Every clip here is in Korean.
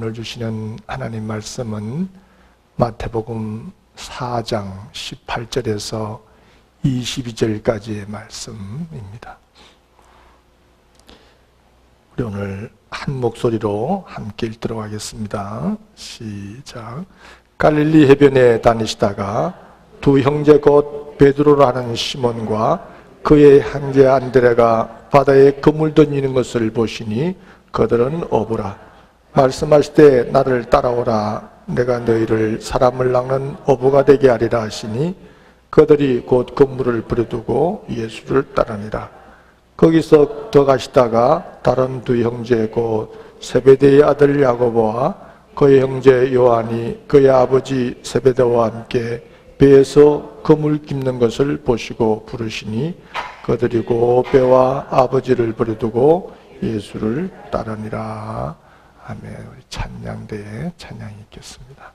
오늘 주시는 하나님 말씀은 마태복음 4장 18절에서 22절까지의 말씀입니다. 우리 오늘 한 목소리로 함께 읽도록 하겠습니다. 시작. 갈릴리 해변에 다니시다가 두 형제 곧 베드로라는 시몬과 그의 형제 안드레가 바다에 그물 던지는 것을 보시니 그들은 어부라. 말씀하실 때 나를 따라오라. 내가 너희를 사람을 낚는 어부가 되게 하리라 하시니 그들이 곧 그물을 버려두고 예수를 따르니라. 거기서 더 가시다가 다른 두 형제 곧 세베대의 아들 야고보와 그의 형제 요한이 그의 아버지 세베대와 함께 배에서 그물 깁는 것을 보시고 부르시니 그들이 곧 배와 아버지를 버려두고 예수를 따르니라. 아멘. 우리 찬양대에 찬양이 있겠습니다.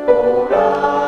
오라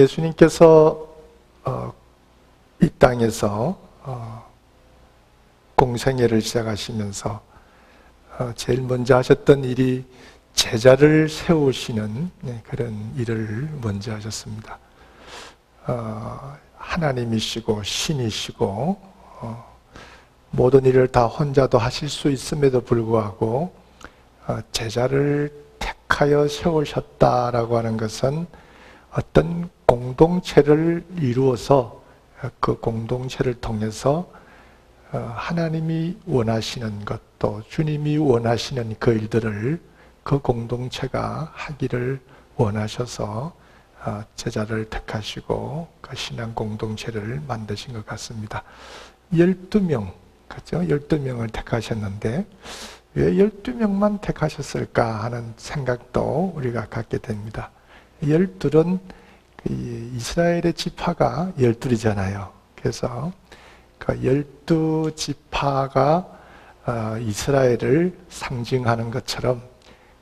예수님께서 이 땅에서 공생애를 시작하시면서 제일 먼저 하셨던 일이 제자를 세우시는 그런 일을 먼저 하셨습니다. 하나님이시고 신이시고 모든 일을 다 혼자도 하실 수 있음에도 불구하고 제자를 택하여 세우셨다라고 하는 것은 어떤 공동체를 이루어서 그 공동체를 통해서 하나님이 원하시는 것도 주님이 원하시는 그 일들을 그 공동체가 하기를 원하셔서 제자를 택하시고 그 신앙 공동체를 만드신 것 같습니다. 12명, 그렇죠? 12명을 택하셨는데 왜 12명만 택하셨을까 하는 생각도 우리가 갖게 됩니다. 12은 이스라엘의 지파가 12이잖아요. 그래서 그 12지파가 이스라엘을 상징하는 것처럼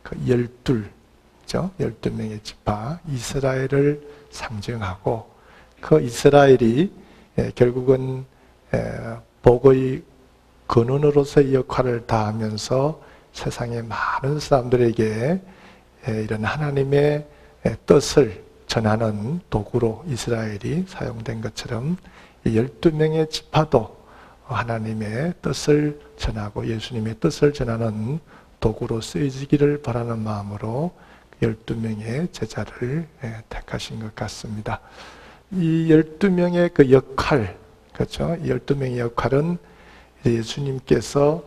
그 12명의 지파, 이스라엘을 상징하고 그 이스라엘이 결국은 복의 근원으로서의 역할을 다하면서 세상의 많은 사람들에게 이런 하나님의 뜻을 전하는 도구로 이스라엘이 사용된 것처럼 12명의 지파도 하나님의 뜻을 전하고 예수님의 뜻을 전하는 도구로 쓰여지기를 바라는 마음으로 12명의 제자를 택하신 것 같습니다. 이 12명의 그 역할, 그렇죠? 12명의 역할은 예수님께서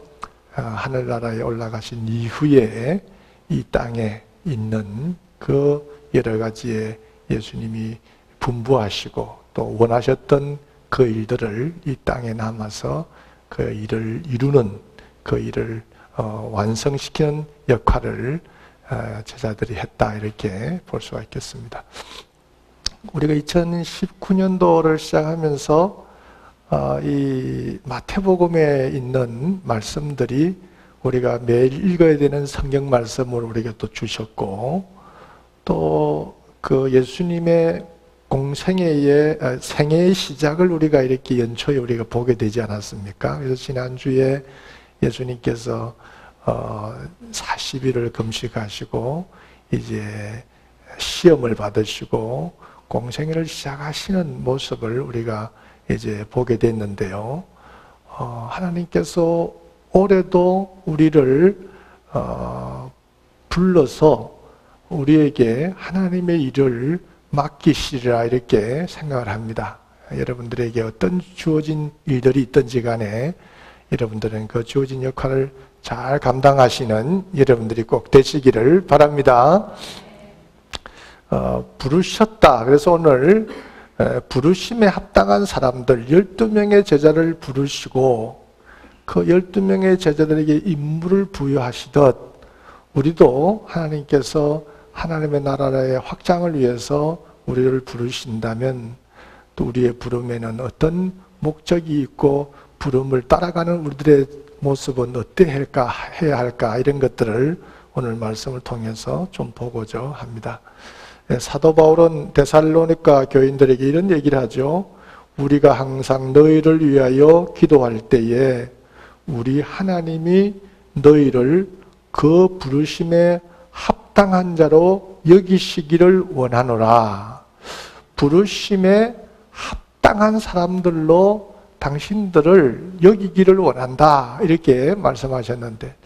하늘나라에 올라가신 이후에 이 땅에 있는 그 여러 가지의 예수님이 분부하시고 또 원하셨던 그 일들을 이 땅에 남아서 그 일을 이루는, 그 일을 완성시키는 역할을 제자들이 했다, 이렇게 볼 수가 있겠습니다. 우리가 2019년도를 시작하면서 이 마태복음에 있는 말씀들이 우리가 매일 읽어야 되는 성경 말씀을 우리에게 또 주셨고, 또 그 예수님의 공생애의 생애의 시작을 우리가 이렇게 연초에 우리가 보게 되지 않았습니까? 그래서 지난주에 예수님께서 40일을 금식하시고 이제 시험을 받으시고 공생애를 시작하시는 모습을 우리가 이제 보게 됐는데요. 하나님께서 올해도 우리를 불러서 우리에게 하나님의 일을 맡기시리라, 이렇게 생각을 합니다. 여러분들에게 어떤 주어진 일들이 있든지 간에 여러분들은 그 주어진 역할을 잘 감당하시는 여러분들이 꼭 되시기를 바랍니다. 부르셨다. 그래서 오늘 부르심에 합당한 사람들 12명의 제자를 부르시고 그 12명의 제자들에게 임무를 부여하시듯 우리도 하나님께서 하나님의 나라의 확장을 위해서 우리를 부르신다면 또 우리의 부름에는 어떤 목적이 있고 부름을 따라가는 우리들의 모습은 어때야 할까, 이런 것들을 오늘 말씀을 통해서 좀 보고자 합니다. 사도 바울은 데살로니가 교인들에게 이런 얘기를 하죠. 우리가 항상 너희를 위하여 기도할 때에 우리 하나님이 너희를 그 부르심에 합당한 자로 여기시기를 원하노라. 부르심에 합당한 사람들로 당신들을 여기기를 원한다, 이렇게 말씀하셨는데,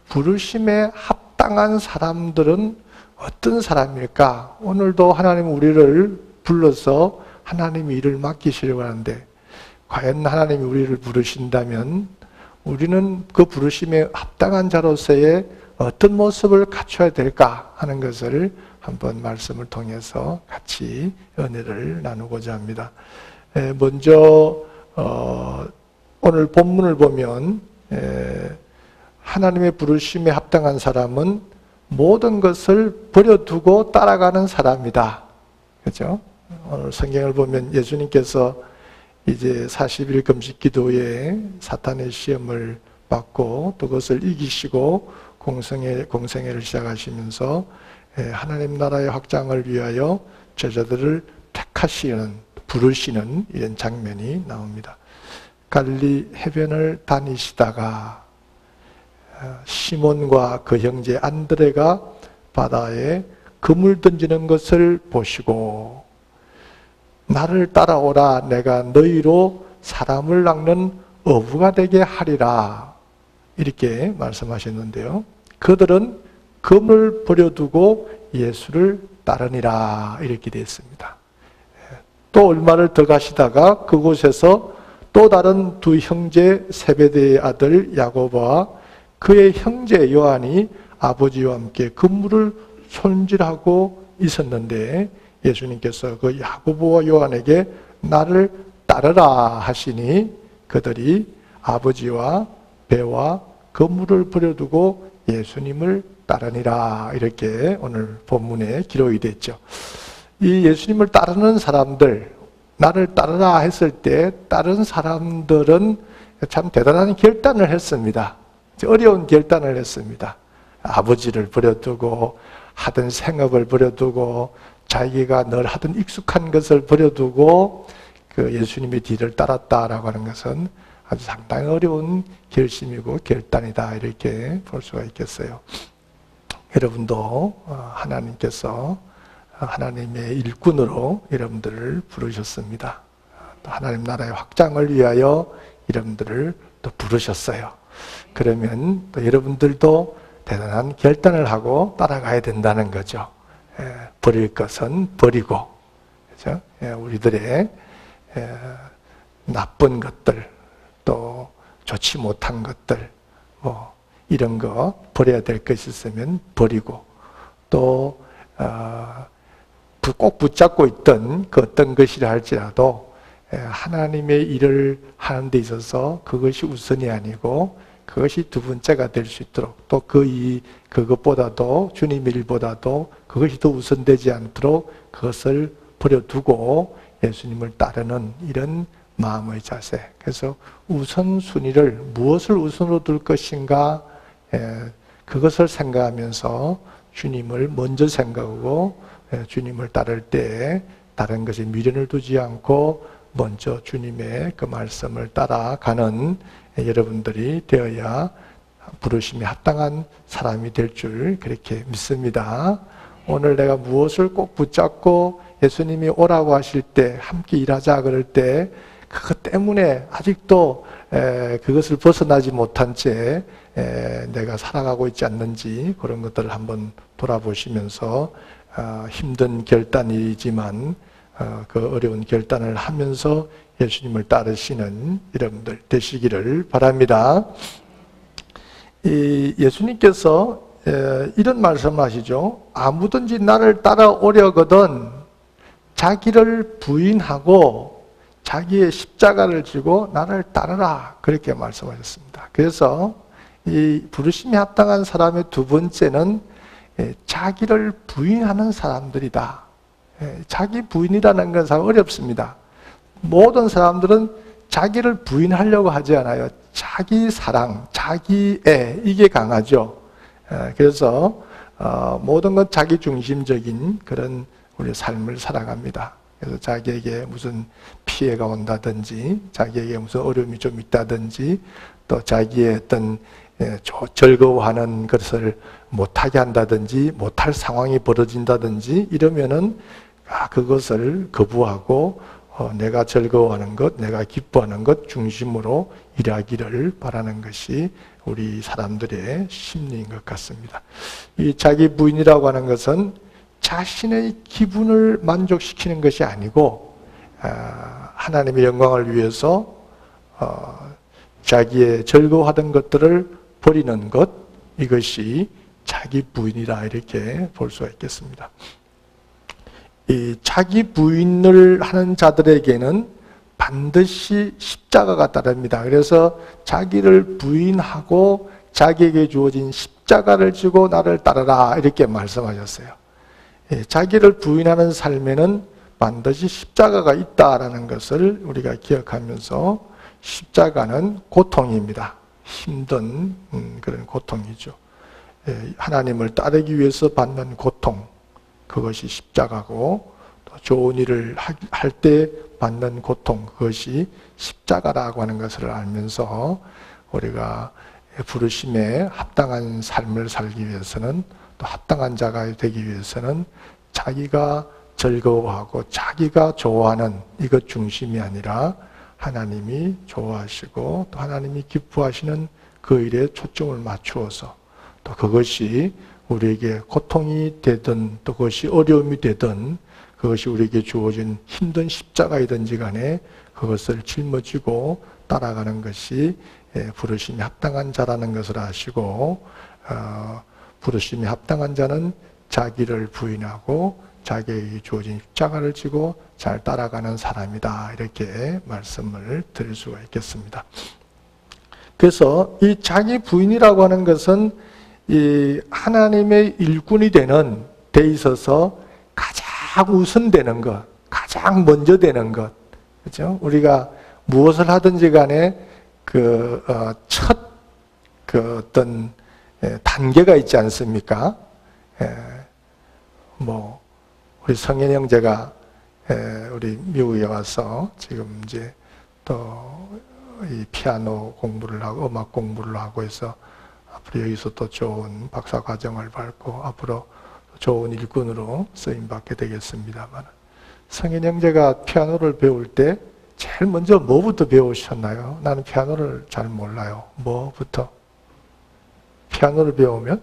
부르심에 합당한 사람들은 어떤 사람일까? 오늘도 하나님은 우리를 불러서 하나님이 일을 맡기시려고 하는데, 과연 하나님이 우리를 부르신다면 우리는 그 부르심에 합당한 자로서의 어떤 모습을 갖춰야 될까 하는 것을 한번 말씀을 통해서 같이 은혜를 나누고자 합니다. 먼저 오늘 본문을 보면 하나님의 부르심에 합당한 사람은 모든 것을 버려두고 따라가는 사람이다. 그렇죠? 오늘 성경을 보면 예수님께서 이제 40일 금식 기도에 사탄의 시험을 받고 또 그것을 이기시고 공생애를 시작하시면서 하나님 나라의 확장을 위하여 제자들을 부탁하시는, 부르시는 이런 장면이 나옵니다. 갈릴리 해변을 다니시다가 시몬과 그 형제 안드레가 바다에 그물 던지는 것을 보시고 나를 따라오라, 내가 너희로 사람을 낚는 어부가 되게 하리라, 이렇게 말씀하셨는데요. 그들은 금을 버려두고 예수를 따르니라, 이렇게 되어 있습니다. 또 얼마를 더 가시다가 그곳에서 또 다른 두 형제 세베대의 아들 야고보와 그의 형제 요한이 아버지와 함께 그물을 손질하고 있었는데 예수님께서 그 야고보와 요한에게 나를 따르라 하시니 그들이 아버지와 배와 그물을 버려두고 예수님을 따르니라, 이렇게 오늘 본문에 기록이 됐죠. 이 예수님을 따르는 사람들, 나를 따르라 했을 때 다른 사람들은 참 대단한 결단을 했습니다. 어려운 결단을 했습니다. 아버지를 버려두고 하던 생업을 버려두고 자기가 늘 하던 익숙한 것을 버려두고 그 예수님의 뒤를 따랐다라고 하는 것은 아주 상당히 어려운 결심이고 결단이다, 이렇게 볼 수가 있겠어요. 여러분도 하나님께서 하나님의 일꾼으로 여러분들을 부르셨습니다. 또 하나님 나라의 확장을 위하여 여러분들을 또 부르셨어요. 그러면 또 여러분들도 대단한 결단을 하고 따라가야 된다는 거죠. 버릴 것은 버리고, 그렇죠? 우리들의 나쁜 것들, 또 좋지 못한 것들, 뭐 이런 거 버려야 될 것이 있으면 버리고, 또 꼭 붙잡고 있던 그 어떤 것이라 할지라도 하나님의 일을 하는 데 있어서 그것이 우선이 아니고 그것이 두 번째가 될 수 있도록, 또 그것보다도 주님의 일보다도 그것이 더 우선되지 않도록 그것을 버려두고 예수님을 따르는 이런 마음의 자세. 그래서 우선순위를 무엇을 우선으로 둘 것인가, 그것을 생각하면서 주님을 먼저 생각하고 주님을 따를 때 다른 것에 미련을 두지 않고 먼저 주님의 그 말씀을 따라가는 여러분들이 되어야 부르심이 합당한 사람이 될 줄 그렇게 믿습니다. 오늘 내가 무엇을 꼭 붙잡고 예수님이 오라고 하실 때 함께 일하자 그럴 때 그것 때문에 아직도 그것을 벗어나지 못한 채 내가 살아가고 있지 않는지 그런 것들을 한번 돌아보시면서 힘든 결단이지만 그 어려운 결단을 하면서 예수님을 따르시는 여러분들 되시기를 바랍니다. 예수님께서 이런 말씀하시죠. 아무든지 나를 따라오려거든 자기를 부인하고 자기의 십자가를 지고 나를 따르라, 그렇게 말씀하셨습니다. 그래서 이 부르심에 합당한 사람의 두 번째는 자기를 부인하는 사람들이다. 자기 부인이라는 건 참 어렵습니다. 모든 사람들은 자기를 부인하려고 하지 않아요. 자기 사랑, 자기 애, 이게 강하죠. 그래서 모든 건 자기 중심적인 그런 우리 삶을 살아갑니다. 그래서 자기에게 무슨 피해가 온다든지, 자기에게 무슨 어려움이 좀 있다든지, 또 자기의 어떤 즐거워하는 것을 못하게 한다든지, 못할 상황이 벌어진다든지 이러면은 그것을 거부하고 내가 즐거워하는 것, 내가 기뻐하는 것 중심으로 일하기를 바라는 것이 우리 사람들의 심리인 것 같습니다. 이 자기 부인이라고 하는 것은 자신의 기분을 만족시키는 것이 아니고 하나님의 영광을 위해서 자기의 즐거워하던 것들을 버리는 것, 이것이 자기 부인이라 이렇게 볼 수가 있겠습니다. 이 자기 부인을 하는 자들에게는 반드시 십자가가 따릅니다. 그래서 자기를 부인하고 자기에게 주어진 십자가를 지고 나를 따르라, 이렇게 말씀하셨어요. 자기를 부인하는 삶에는 반드시 십자가가 있다라는 것을 우리가 기억하면서, 십자가는 고통입니다. 힘든 그런 고통이죠. 하나님을 따르기 위해서 받는 고통, 그것이 십자가고, 또 또 좋은 일을 할 때 받는 고통, 그것이 십자가라고 하는 것을 알면서 우리가 부르심에 합당한 삶을 살기 위해서는, 또 합당한 자가 되기 위해서는 자기가 즐거워하고 자기가 좋아하는 이것 중심이 아니라 하나님이 좋아하시고 또 하나님이 기뻐하시는 그 일에 초점을 맞추어서, 또 그것이 우리에게 고통이 되든 또 그것이 어려움이 되든 그것이 우리에게 주어진 힘든 십자가이든지 간에 그것을 짊어지고 따라가는 것이 부르심이 합당한 자라는 것을 아시고, 부르심이 합당한 자는 자기를 부인하고 자기에게 주어진 십자가를 지고 잘 따라가는 사람이다, 이렇게 말씀을 드릴 수가 있겠습니다. 그래서 이 자기 부인이라고 하는 것은 이 하나님의 일꾼이 되는 데 있어서 가장 우선되는 것, 가장 먼저 되는 것, 그렇죠? 우리가 무엇을 하든지 간에 첫 어떤 단계가 있지 않습니까? 우리 성현 형제가 우리 미국에 와서 지금 이제 또 이 피아노 공부를 하고 음악 공부를 하고 해서 앞으로 여기서 또 좋은 박사 과정을 밟고 앞으로 좋은 일꾼으로 쓰임 받게 되겠습니다만, 성현 형제가 피아노를 배울 때 제일 먼저 뭐부터 배우셨나요? 나는 피아노를 잘 몰라요. 뭐부터? 피아노를 배우면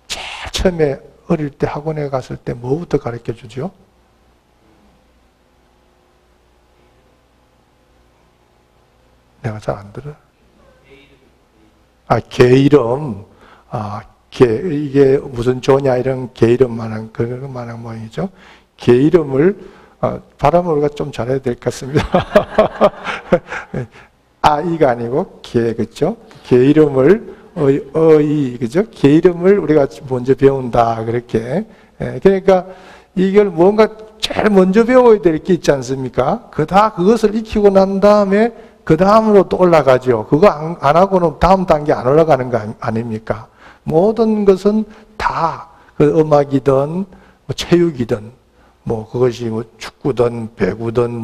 제일 처음에 어릴 때 학원에 갔을 때 뭐부터 가르쳐 주죠? 내가 잘 안 들어요. 개 이름. 이게 무슨 조냐 이런 개 이름만한 그만한 모양이죠. 개 이름을 발음을 우리가 좀 잘해야 될 것 같습니다. 이가 아니고 개, 그렇죠? 개 이름을 그죠? 개 이름을 우리가 먼저 배운다, 그렇게. 그러니까 이걸 뭔가 제일 먼저 배워야 될 게 있지 않습니까? 그것을 익히고 난 다음에 그 다음으로 또 올라가죠. 그거 안 하고는 다음 단계 안 올라가는 거 아닙니까? 모든 것은 다 그 음악이든 체육이든 그것이 축구든 배구든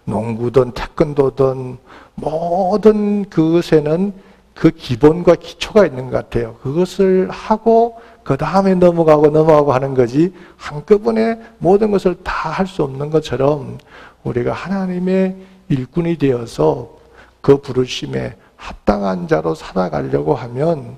농구든 태권도든 모든 그것에는 그 기본과 기초가 있는 것 같아요. 그것을 하고 그 다음에 넘어가고 하는 거지, 한꺼번에 모든 것을 다 할 수 없는 것처럼 우리가 하나님의 일꾼이 되어서 그 부르심에 합당한 자로 살아가려고 하면,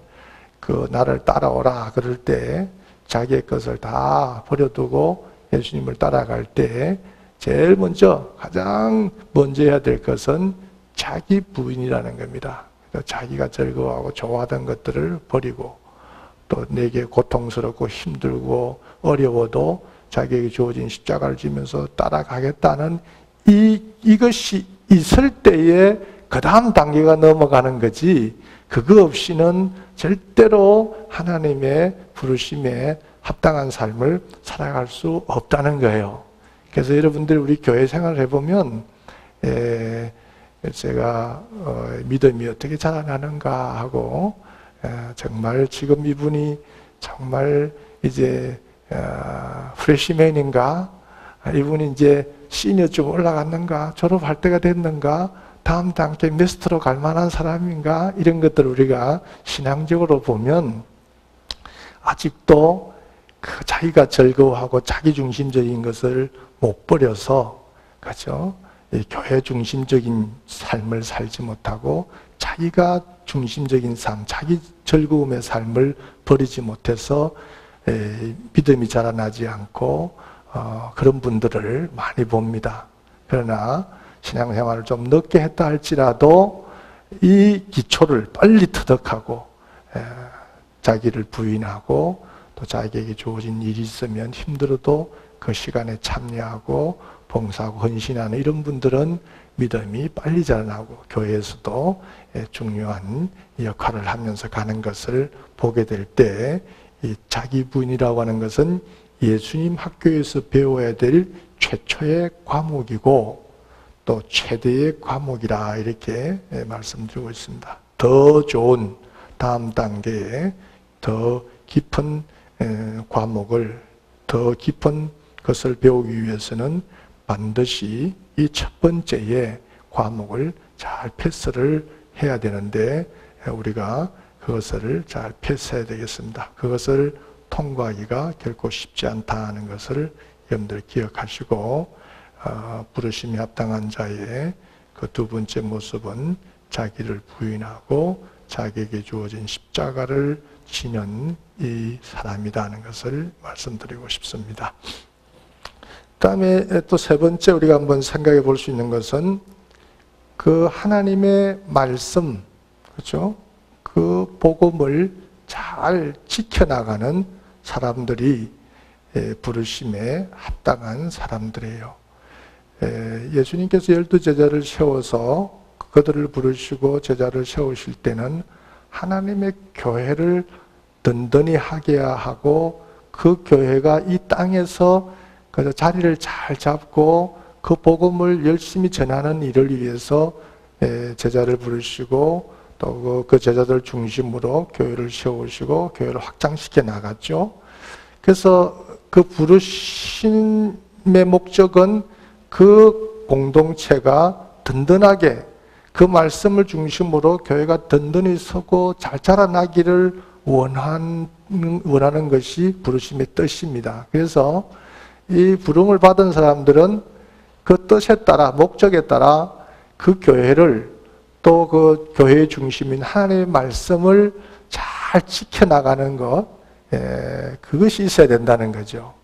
나를 따라오라 그럴 때 자기의 것을 다 버려두고 예수님을 따라갈 때 제일 먼저, 가장 먼저 해야 될 것은 자기 부인이라는 겁니다. 자기가 즐거워하고 좋아하던 것들을 버리고, 또 내게 고통스럽고 힘들고 어려워도 자기에게 주어진 십자가를 지면서 따라가겠다는 이것이 있을 때에 그 다음 단계가 넘어가는 거지, 그거 없이는 절대로 하나님의 부르심에 합당한 삶을 살아갈 수 없다는 거예요. 그래서 여러분들 우리 교회 생활을 해보면 제가 믿음이 어떻게 자라나는가 하고, 정말 지금 이분이 정말 이제 프레시맨인가, 이분이 이제 시니어쯤 올라갔는가, 졸업할 때가 됐는가, 다음 단계 메스터로 갈 만한 사람인가, 이런 것들을 우리가 신앙적으로 보면 아직도 자기가 즐거워하고 자기 중심적인 것을 못 버려서, 그렇죠? 교회 중심적인 삶을 살지 못하고 자기가 중심적인 삶, 자기 즐거움의 삶을 버리지 못해서 믿음이 자라나지 않고 그런 분들을 많이 봅니다. 그러나 신앙생활을 좀 늦게 했다 할지라도 이 기초를 빨리 터득하고 자기를 부인하고 또 자기에게 주어진 일이 있으면 힘들어도 그 시간에 참여하고 봉사하고 헌신하는 이런 분들은 믿음이 빨리 자라나고 교회에서도 중요한 역할을 하면서 가는 것을 보게 될 때, 이 자기 부인이라고 하는 것은 예수님 학교에서 배워야 될 최초의 과목이고 또 최대의 과목이라, 이렇게 말씀드리고 있습니다. 더 좋은 다음 단계에 더 깊은 과목을, 더 깊은 그것을 배우기 위해서는 반드시 이 첫 번째의 과목을 잘 패스를 해야 되는데 우리가 그것을 잘 패스해야 되겠습니다. 그것을 통과하기가 결코 쉽지 않다는 것을 여러분들 기억하시고 부르심이 합당한 자의 그 두 번째 모습은 자기를 부인하고 자기에게 주어진 십자가를 지는 이 사람이라는 것을 말씀드리고 싶습니다. 그 다음에 또 세 번째 우리가 한번 생각해 볼 수 있는 것은 그 하나님의 말씀, 그렇죠? 그 복음을 잘 지켜나가는 사람들이 부르심에 합당한 사람들이에요. 예수님께서 12제자를 세워서 그들을 부르시고 제자를 세우실 때는 하나님의 교회를 든든히 하게 하고 그 교회가 이 땅에서 그 자리를 잘 잡고 그 복음을 열심히 전하는 일을 위해서 제자를 부르시고 또 그 제자들 중심으로 교회를 세우시고 교회를 확장시켜 나갔죠. 그래서 그 부르심의 목적은 그 공동체가 든든하게 그 말씀을 중심으로 교회가 든든히 서고 잘 자라나기를 원하는 것이 부르심의 뜻입니다. 그래서 이 부름을 받은 사람들은 그 뜻에 따라 목적에 따라 그 교회를 또 그 교회의 중심인 하나님의 말씀을 잘 지켜나가는 것, 그것이 있어야 된다는 거죠.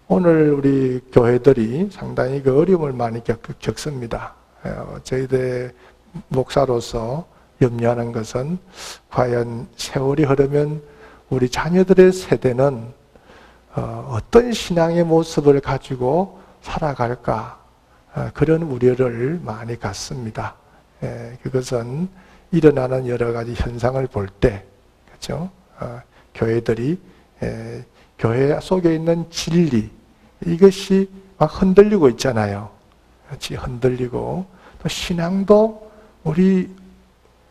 오늘 우리 교회들이 상당히 그 어려움을 많이 겪습니다. 저희들 목사로서 염려하는 것은 과연 세월이 흐르면 우리 자녀들의 세대는 어떤 신앙의 모습을 가지고 살아갈까, 그런 우려를 많이 갖습니다. 그것은 일어나는 여러 가지 현상을 볼 때, 그렇죠? 교회들이 교회 속에 있는 진리, 이것이 막 흔들리고 있잖아요. 같이 흔들리고, 또 신앙도 우리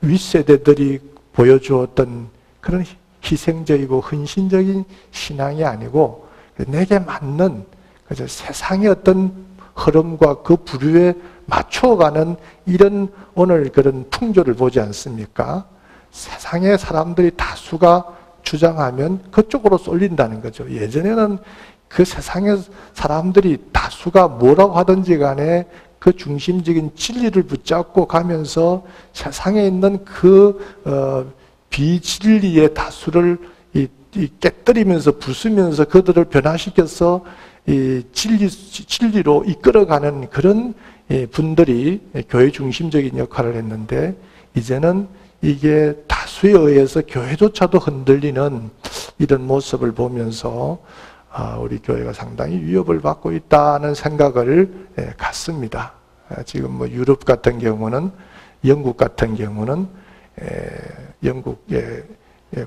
윗세대들이 보여주었던 그런 희생적이고 헌신적인 신앙이 아니고 내게 맞는 세상의 어떤 흐름과 그 부류에 맞춰가는 이런 오늘 그런 풍조를 보지 않습니까? 세상의 사람들이 다수가 주장하면 그쪽으로 쏠린다는 거죠. 예전에는 그 세상의 사람들이 다수가 뭐라고 하든지 간에 그 중심적인 진리를 붙잡고 가면서 세상에 있는 그 비진리의 다수를 깨뜨리면서 부수면서 그들을 변화시켜서 이 진리로 이끌어가는 그런 분들이 교회 중심적인 역할을 했는데, 이제는 이게 다수에 의해서 교회조차도 흔들리는 이런 모습을 보면서 우리 교회가 상당히 위협을 받고 있다는 생각을 갖습니다. 지금 뭐 유럽 같은 경우는, 영국 같은 경우는 영국의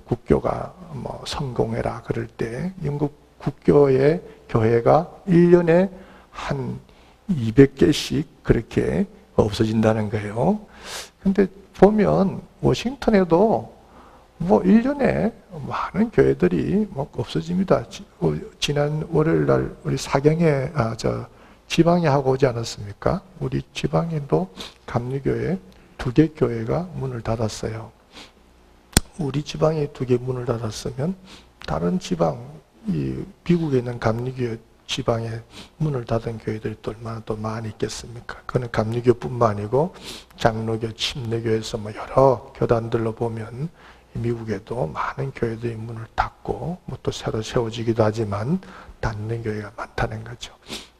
국교가 뭐 성공해라 그럴 때 영국 국교의 교회가 1년에 한 200개씩 그렇게 없어진다는 거예요. 근데 보면 워싱턴에도 뭐 1년에 많은 교회들이 뭐 없어집니다. 지난 월요일 날 우리 사경에 지방에 하고 오지 않았습니까? 우리 지방에도 감리교회 2개 교회가 문을 닫았어요. 우리 지방에 2개 문을 닫았으면 다른 지방, 이 미국에 있는 감리교회 지방에 문을 닫은 교회들이 또 얼마나 또 많이 있겠습니까? 그건 감리교뿐만 아니고 장로교, 침례교에서 뭐 여러 교단들로 보면 미국에도 많은 교회들이 문을 닫고 뭐 또 새로 세워지기도 하지만 닫는 교회가 많다는 거죠.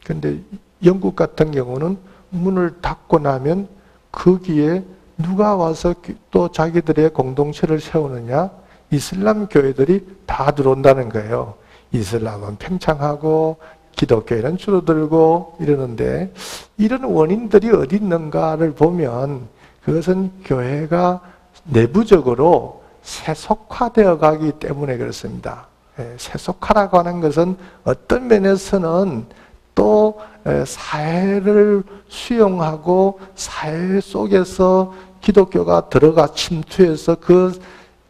그런데 영국 같은 경우는 문을 닫고 나면 거기에 누가 와서 또 자기들의 공동체를 세우느냐? 이슬람 교회들이 다 들어온다는 거예요. 이슬람은 팽창하고 기독교회는 줄어들고 이러는데, 이런 원인들이 어디 있는가를 보면 그것은 교회가 내부적으로 세속화되어 가기 때문에 그렇습니다. 세속화라고 하는 것은 어떤 면에서는 또 사회를 수용하고 사회 속에서 기독교가 들어가 침투해서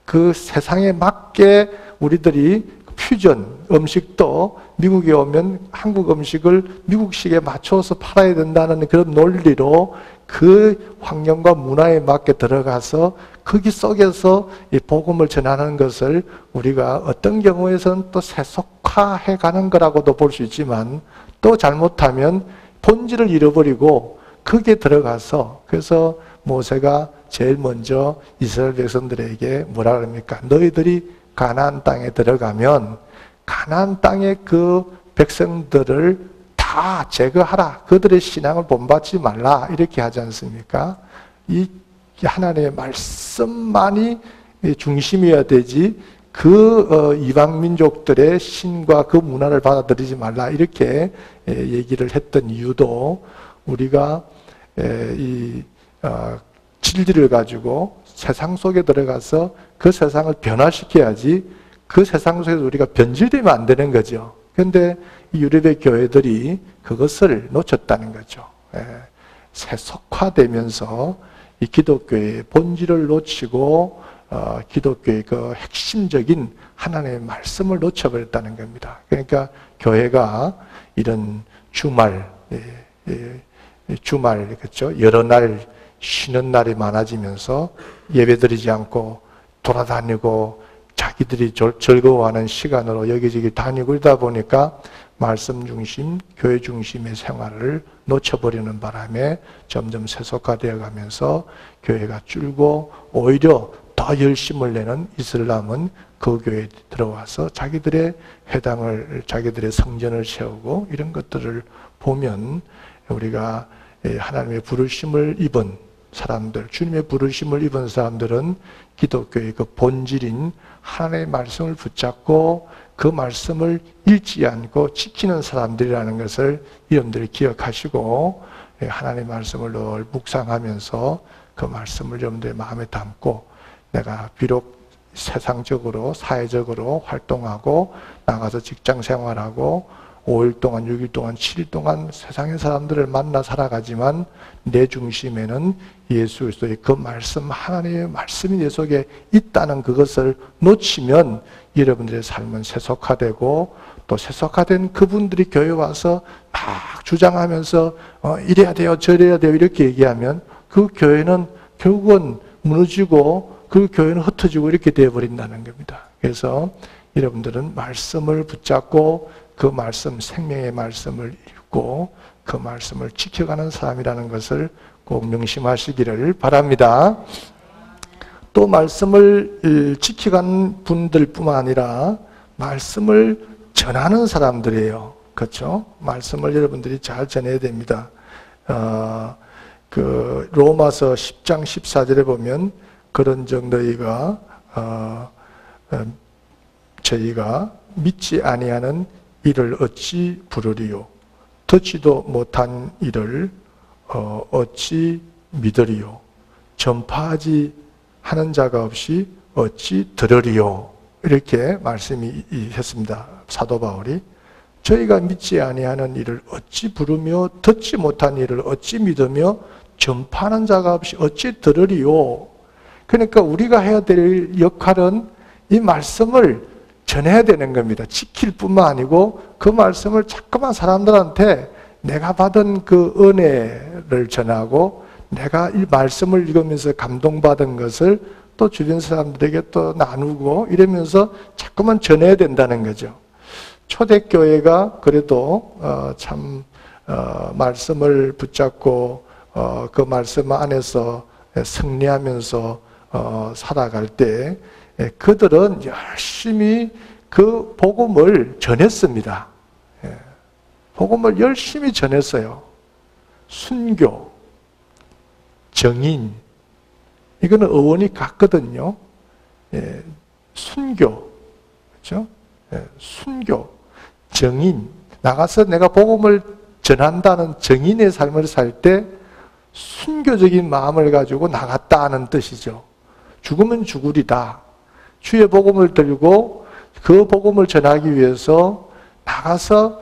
그 세상에 맞게 우리들이 퓨전 음식도 미국에 오면 한국 음식을 미국식에 맞춰서 팔아야 된다는 그런 논리로 그 환경과 문화에 맞게 들어가서 거기 속에서 이 복음을 전하는 것을 우리가 어떤 경우에서는 또 세속화해 가는 거라고도 볼 수 있지만, 또 잘못하면 본질을 잃어버리고 거기에 들어가서, 그래서 모세가 제일 먼저 이스라엘 백성들에게 뭐라 그럽니까? 너희들이 가나안 땅에 들어가면 가나안 땅의 그 백성들을 다 제거하라. 그들의 신앙을 본받지 말라. 이렇게 하지 않습니까? 이 하나님의 말씀만이 중심이어야 되지, 그 이방 민족들의 신과 그 문화를 받아들이지 말라. 이렇게 얘기를 했던 이유도, 우리가 이 진리를 가지고 세상 속에 들어가서 그 세상을 변화시켜야지, 그 세상 속에서 우리가 변질되면 안 되는 거죠. 그런데 유럽의 교회들이 그것을 놓쳤다는 거죠. 세속화되면서 이 기독교의 본질을 놓치고 기독교의 그 핵심적인 하나님의 말씀을 놓쳐버렸다는 겁니다. 그러니까 교회가 이런 주말, 그렇죠? 여러 날 쉬는 날이 많아지면서 예배드리지 않고 돌아다니고 자기들이 즐거워하는 시간으로 여기저기 다니고 이러다 보니까 말씀 중심, 교회 중심의 생활을 놓쳐버리는 바람에 점점 세속화되어 가면서 교회가 줄고, 오히려 더 열심을 내는 이슬람은 그 교회에 들어와서 자기들의 회당을, 자기들의 성전을 세우고, 이런 것들을 보면 우리가 하나님의 부르심을 입은 사람들, 주님의 부르심을 입은 사람들은 기독교의 그 본질인 하나님의 말씀을 붙잡고 그 말씀을 잃지 않고 지키는 사람들이라는 것을 여러분들이 기억하시고, 하나님의 말씀을 늘 묵상하면서 그 말씀을 여러분들의 마음에 담고, 내가 비록 세상적으로 사회적으로 활동하고 나가서 직장 생활하고 5일 동안 6일 동안 7일 동안 세상의 사람들을 만나 살아가지만 내 중심에는 예수 그리스도의 그 말씀, 하나님의 말씀이 내 속에 있다는 그것을 놓치면 여러분들의 삶은 세속화되고, 또 세속화된 그분들이 교회 와서 막 주장하면서 이래야 돼요 저래야 돼요 이렇게 얘기하면 그 교회는 결국은 무너지고 그 교회는 흩어지고 이렇게 되어버린다는 겁니다. 그래서 여러분들은 말씀을 붙잡고 그 말씀, 생명의 말씀을 읽고 그 말씀을 지켜가는 사람이라는 것을 꼭 명심하시기를 바랍니다. 또 말씀을 지켜가는 분들뿐만 아니라 말씀을 전하는 사람들이에요. 그렇죠? 말씀을 여러분들이 잘 전해야 됩니다. 그 로마서 10장 14절에 보면 그런즉 너희가 저희가 믿지 아니하는 이를 어찌 부르리요? 듣지도 못한 이를 어찌 믿으리요? 전파하지 하는 자가 없이 어찌 들으리요? 이렇게 말씀이 했습니다. 사도 바울이. 저희가 믿지 아니하는 이를 어찌 부르며 듣지 못한 이를 어찌 믿으며 전파하는 자가 없이 어찌 들으리요? 그러니까 우리가 해야 될 역할은 이 말씀을 전해야 되는 겁니다. 지킬 뿐만 아니고 그 말씀을 자꾸만 사람들한테 내가 받은 그 은혜를 전하고 내가 이 말씀을 읽으면서 감동받은 것을 또 주변 사람들에게 또 나누고 이러면서 자꾸만 전해야 된다는 거죠. 초대교회가 그래도 참 말씀을 붙잡고 그 말씀 안에서 승리하면서 살아갈 때 그들은 열심히 그 복음을 전했습니다. 복음을 열심히 전했어요. 순교, 정인, 이거는 어원이 같거든요. 순교, 그렇죠? 순교, 정인, 나가서 내가 복음을 전한다는 정인의 삶을 살 때 순교적인 마음을 가지고 나갔다 하는 뜻이죠. 죽으면 죽으리다. 주의 복음을 들고 그 복음을 전하기 위해서 나가서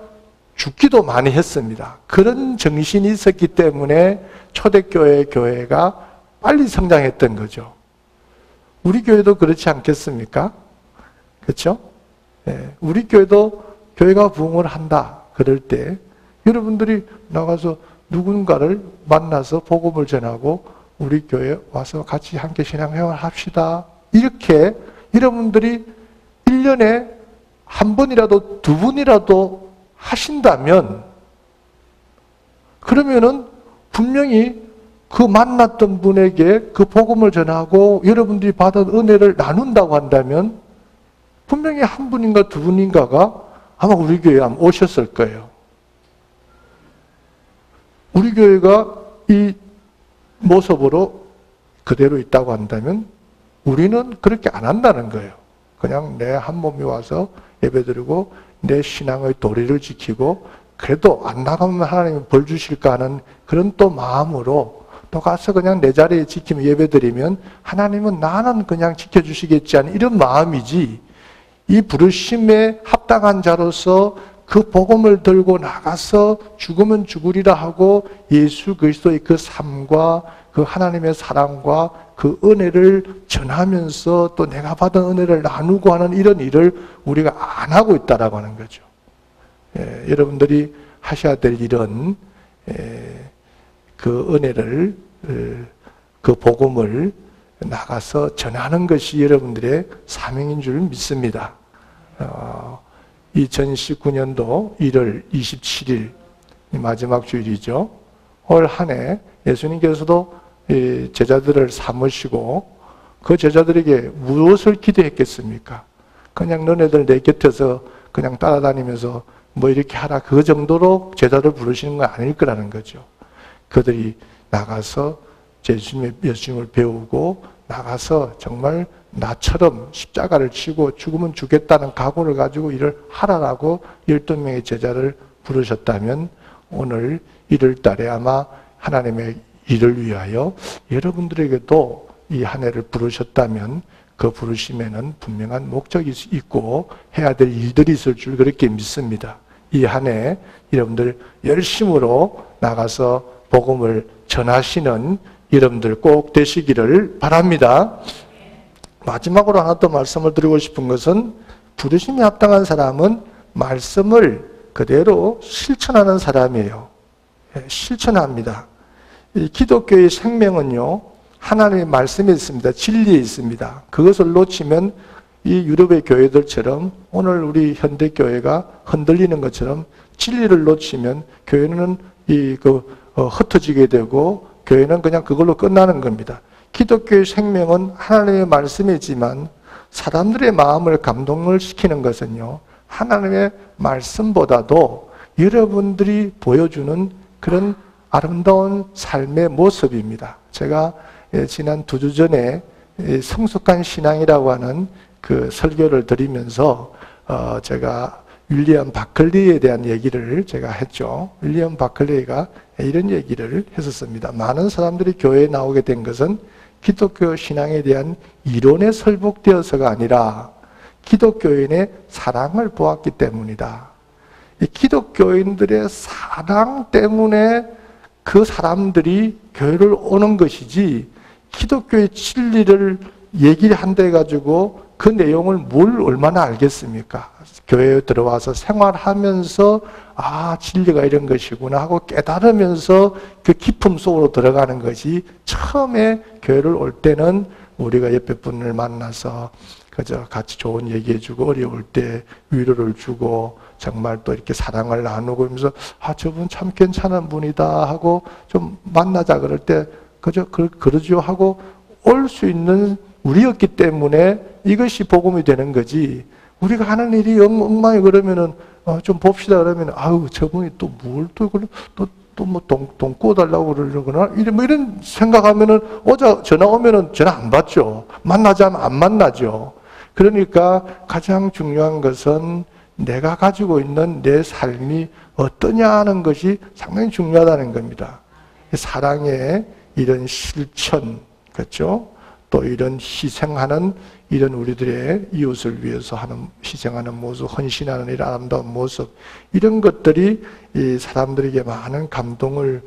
죽기도 많이 했습니다. 그런 정신이 있었기 때문에 초대교회 교회가 빨리 성장했던 거죠. 우리 교회도 그렇지 않겠습니까? 그렇죠? 우리 교회도 교회가 부흥을 한다. 그럴 때 여러분들이 나가서 누군가를 만나서 복음을 전하고 우리 교회에 와서 같이 함께 신앙생활 합시다. 이렇게 여러분들이 1년에 한 번이라도 두 번이라도 하신다면 그러면은 분명히 그 만났던 분에게 그 복음을 전하고 여러분들이 받은 은혜를 나눈다고 한다면 분명히 한 분인가 두 분인가가 아마 우리 교회에 오셨을 거예요. 우리 교회가 이 모습으로 그대로 있다고 한다면 우리는 그렇게 안 한다는 거예요. 그냥 내 한 몸이 와서 예배드리고 내 신앙의 도리를 지키고 그래도 안 나가면 하나님이 벌 주실까 하는 그런 또 마음으로 또 가서 그냥 내 자리에 지키며 예배드리면 하나님은 나는 그냥 지켜주시겠지 하는 이런 마음이지, 이 부르심에 합당한 자로서 그 복음을 들고 나가서 죽으면 죽으리라 하고 예수 그리스도의 그 삶과 그 하나님의 사랑과 그 은혜를 전하면서 또 내가 받은 은혜를 나누고 하는 이런 일을 우리가 안 하고 있다라고 하는 거죠. 여러분들이 하셔야 될 일은 그 은혜를, 그 복음을 나가서 전하는 것이 여러분들의 사명인 줄 믿습니다. 2019년도 1월 27일 마지막 주일이죠. 올 한 해 예수님께서도 제자들을 삼으시고 그 제자들에게 무엇을 기대했겠습니까? 그냥 너네들 내 곁에서 그냥 따라다니면서 뭐 이렇게 하라 그 정도로 제자를 부르시는 건 아닐 거라는 거죠. 그들이 나가서 예수님을 배우고 나가서 정말 나처럼 십자가를 치고 죽으면 죽겠다는 각오를 가지고 일을 하라라고 12명의 제자를 부르셨다면 오늘 1월 달에 아마 하나님의 일을 위하여 여러분들에게도 이 한 해를 부르셨다면 그 부르심에는 분명한 목적이 있고 해야 될 일들이 있을 줄 그렇게 믿습니다. 이 한 해 여러분들 열심으로 나가서 복음을 전하시는 여러분들 꼭 되시기를 바랍니다. 마지막으로 하나 더 말씀을 드리고 싶은 것은 부르심에 합당한 사람은 말씀을 그대로 실천하는 사람이에요. 실천합니다. 이 기독교의 생명은요, 하나님의 말씀에 있습니다. 진리에 있습니다. 그것을 놓치면 이 유럽의 교회들처럼 오늘 우리 현대교회가 흔들리는 것처럼 진리를 놓치면 교회는 흩어지게 되고 교회는 그냥 그걸로 끝나는 겁니다. 기독교의 생명은 하나님의 말씀이지만 사람들의 마음을 감동을 시키는 것은요, 하나님의 말씀보다도 여러분들이 보여주는 그런 아름다운 삶의 모습입니다. 제가 지난 2주 전에 성숙한 신앙이라고 하는 그 설교를 드리면서 제가 윌리엄 바클리에 대한 얘기를 제가 했죠. 윌리엄 바클리가 이런 얘기를 했었습니다. 많은 사람들이 교회에 나오게 된 것은 기독교 신앙에 대한 이론에 설복되어서가 아니라 기독교인의 사랑을 보았기 때문이다. 이 기독교인들의 사랑 때문에 그 사람들이 교회를 오는 것이지 기독교의 진리를 얘기를 한다 해가지고 그 내용을 뭘 얼마나 알겠습니까? 교회에 들어와서 생활하면서 진리가 이런 것이구나 하고 깨달으면서 그 깊음 속으로 들어가는 것이, 처음에 교회를 올 때는 우리가 옆에 분을 만나서 그저 같이 좋은 얘기해주고 어려울 때 위로를 주고 정말 또 이렇게 사랑을 나누고 하면서 저분 참 괜찮은 분이다 하고 좀 만나자 그럴 때 그저 그러죠 하고 올 수 있는 우리였기 때문에 이것이 복음이 되는 거지, 우리가 하는 일이 엉망이 그러면은 좀 봅시다 그러면 저분이 또 뭘 또 뭐 돈 구워달라고 그러려구나 이런 생각하면은 전화 오면은 전화 안 받죠. 만나자 하면 안 만나죠. 그러니까 가장 중요한 것은 내가 가지고 있는 내 삶이 어떠냐 하는 것이 상당히 중요하다는 겁니다. 사랑의 이런 실천, 그렇죠? 또 이런 희생하는 이런 우리들의 이웃을 위해서 하는 희생하는 모습, 헌신하는 이런 아름다운 모습, 이런 것들이 이 사람들에게 많은 감동을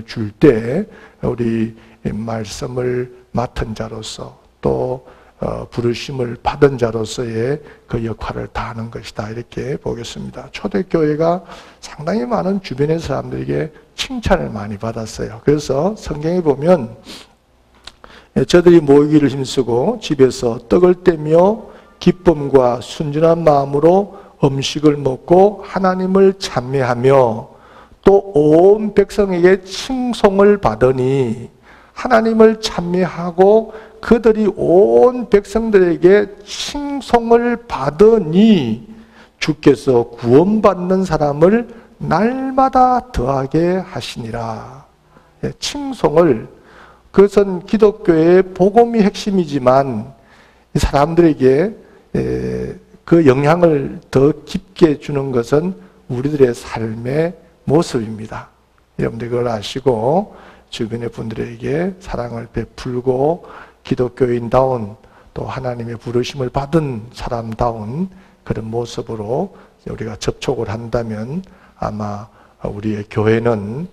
줄 때 우리 말씀을 맡은 자로서 또 부르심을 받은 자로서의 그 역할을 다하는 것이다, 이렇게 보겠습니다. 초대교회가 상당히 많은 주변의 사람들에게 칭찬을 많이 받았어요. 그래서 성경에 보면 저들이 모이기를 힘쓰고 집에서 떡을 떼며 기쁨과 순전한 마음으로 음식을 먹고 하나님을 찬미하며 또 온 백성에게 칭송을 받으니, 하나님을 찬미하고 그들이 온 백성들에게 칭송을 받으니 주께서 구원받는 사람을 날마다 더하게 하시니라. 칭송을, 그것은 기독교의 복음이 핵심이지만 사람들에게 그 영향을 더 깊게 주는 것은 우리들의 삶의 모습입니다. 여러분들 그걸 아시고 주변의 분들에게 사랑을 베풀고 기독교인다운, 또 하나님의 부르심을 받은 사람다운 그런 모습으로 우리가 접촉을 한다면 아마 우리의 교회는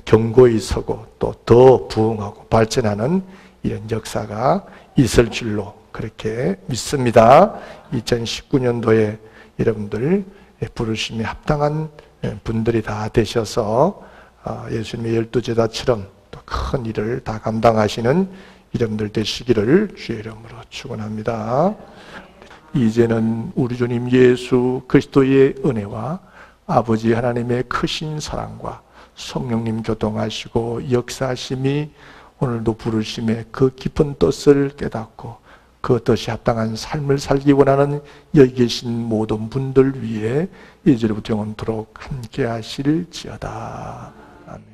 견고히 서고 또 더 부흥하고 발전하는 이런 역사가 있을 줄로 그렇게 믿습니다. 2019년도에 여러분들 부르심에 합당한 분들이 다 되셔서 예수님의 12제자처럼 또 큰 일을 다 감당하시는 여러분들 되시기를 주의 이름으로 축원합니다. 이제는 우리 주님 예수 그리스도의 은혜와 아버지 하나님의 크신 사랑과 성령님 교통하시고 역사하심이 오늘도 부르심의 그 깊은 뜻을 깨닫고 그 뜻이 합당한 삶을 살기 원하는 여기 계신 모든 분들 위해 이제부터 영원토록 함께 하실지어다. 아멘.